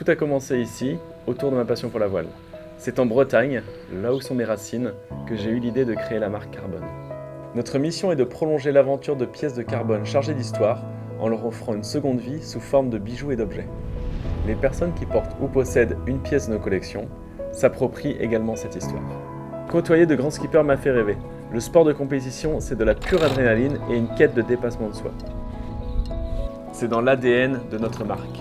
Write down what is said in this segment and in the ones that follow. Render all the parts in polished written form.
Tout a commencé ici, autour de ma passion pour la voile. C'est en Bretagne, là où sont mes racines, que j'ai eu l'idée de créer la marque Carbone. Notre mission est de prolonger l'aventure de pièces de carbone chargées d'histoire en leur offrant une seconde vie sous forme de bijoux et d'objets. Les personnes qui portent ou possèdent une pièce de nos collections s'approprient également cette histoire. Côtoyer de grands skippers m'a fait rêver. Le sport de compétition, c'est de la pure adrénaline et une quête de dépassement de soi. C'est dans l'ADN de notre marque.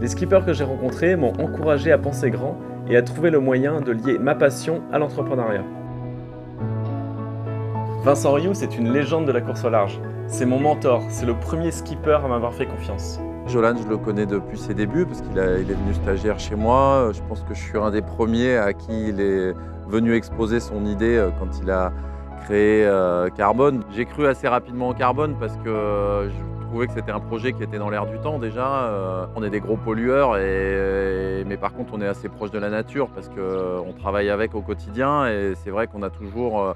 Les skippers que j'ai rencontrés m'ont encouragé à penser grand et à trouver le moyen de lier ma passion à l'entrepreneuriat. Vincent Rioux, c'est une légende de la course au large. C'est mon mentor, c'est le premier skipper à m'avoir fait confiance. Jolan, je le connais depuis ses débuts parce qu'il est venu stagiaire chez moi. Je pense que je suis un des premiers à qui il est venu exposer son idée quand il a créé Carbone. J'ai cru assez rapidement en Carbone parce que je trouvais que c'était un projet qui était dans l'air du temps déjà. On est des gros pollueurs, mais par contre on est assez proche de la nature parce qu'on travaille avec au quotidien et c'est vrai qu'on a toujours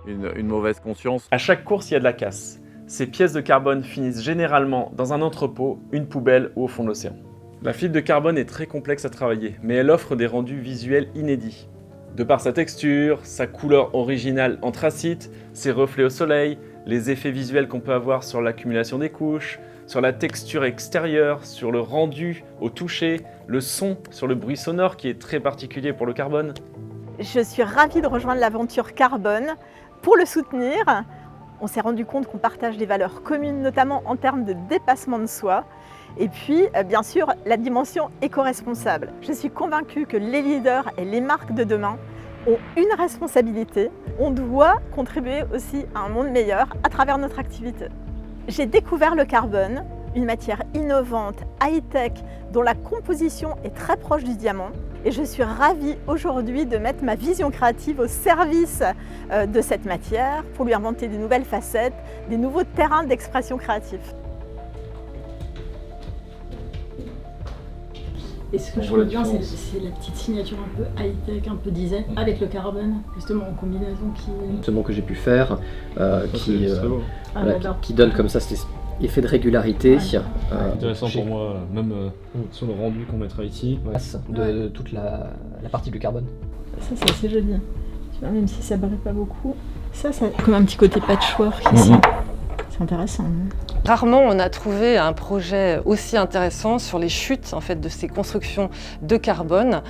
une mauvaise conscience. À chaque course, il y a de la casse. Ces pièces de carbone finissent généralement dans un entrepôt, une poubelle ou au fond de l'océan. La fibre de carbone est très complexe à travailler, mais elle offre des rendus visuels inédits. De par sa texture, sa couleur originale anthracite, ses reflets au soleil, les effets visuels qu'on peut avoir sur l'accumulation des couches, sur la texture extérieure, sur le rendu au toucher, le son, sur le bruit sonore qui est très particulier pour le carbone. Je suis ravie de rejoindre l'aventure Carbone pour le soutenir. On s'est rendu compte qu'on partage des valeurs communes, notamment en termes de dépassement de soi. Et puis, bien sûr, la dimension éco-responsable. Je suis convaincue que les leaders et les marques de demain ont une responsabilité. On doit contribuer aussi à un monde meilleur à travers notre activité. J'ai découvert le carbone, une matière innovante, high-tech, dont la composition est très proche du diamant. Et je suis ravie aujourd'hui de mettre ma vision créative au service de cette matière pour lui inventer de nouvelles facettes, des nouveaux terrains d'expression créative. Et ce que je trouve bien, c'est la petite signature un peu high-tech, un peu design, avec le carbone, justement en combinaison Justement que j'ai pu faire, qui donne comme ça cet effet de régularité. Intéressant pour moi, même sur le rendu qu'on mettra ici. De toute la partie du carbone. Ça c'est assez joli, tu vois, même si ça brille pas beaucoup. Ça a comme un petit côté patchwork ici. C'est intéressant. Rarement on a trouvé un projet aussi intéressant sur les chutes en fait, de ces constructions de carbone,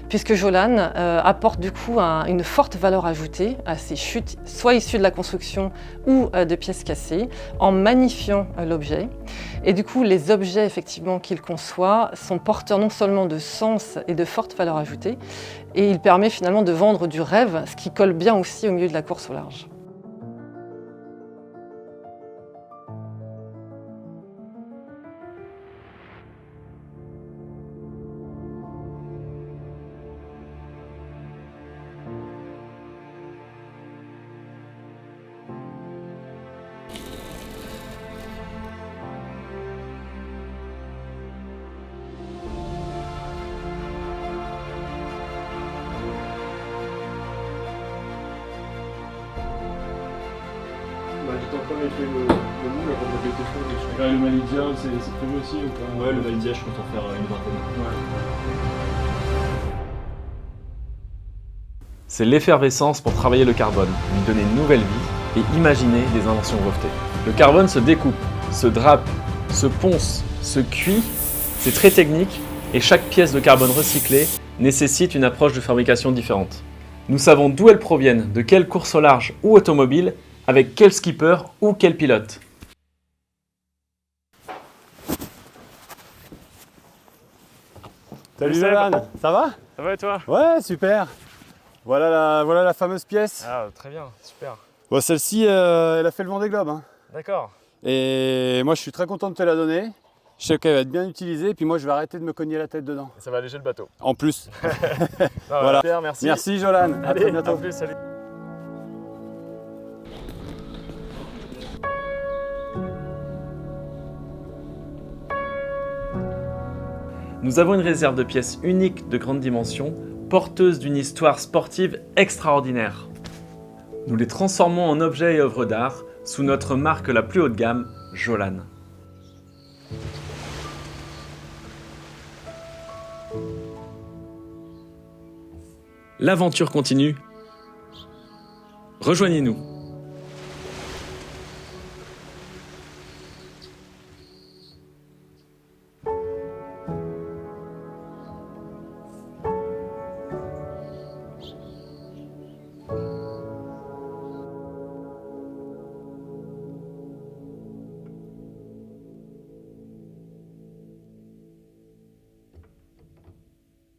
puisque Jolan apporte du coup une forte valeur ajoutée à ces chutes, soit issues de la construction ou de pièces cassées, en magnifiant l'objet. Et du coup, les objets effectivement qu'il conçoit sont porteurs non seulement de sens et de forte valeur ajoutée, et il permet finalement de vendre du rêve, ce qui colle bien aussi au milieu de la course au large. J'étais en train de faire le moule avant de mettre les dessus. Le Malidia, c'est prévu aussi ou pas? Ouais, le Malidia, je compte en faire une vingtaine. Ouais. C'est l'effervescence pour travailler le carbone, lui donner une nouvelle vie et imaginer des inventions brevetées. Le carbone se découpe, se drape, se ponce, se cuit. C'est très technique et chaque pièce de carbone recyclée nécessite une approche de fabrication différente. Nous savons d'où elles proviennent, de quelle course au large ou automobile, avec quel skipper ou quel pilote. Salut Jolan, ça va? Ça va et toi? Ouais, super. Voilà la fameuse pièce. Ah, très bien, super. Bon, celle-ci, elle a fait le Vendée Globe. Hein. D'accord. Et moi, je suis très content de te la donner. Je sais qu'elle va être bien utilisée, et puis moi, je vais arrêter de me cogner la tête dedans. Ça va alléger le bateau. En plus. Voilà. Super, merci. Merci Jolan, à très bientôt. À plus, salut. Nous avons une réserve de pièces uniques de grande dimension, porteuses d'une histoire sportive extraordinaire. Nous les transformons en objets et œuvres d'art sous notre marque la plus haut de gamme, Jolan. L'aventure continue. Rejoignez-nous.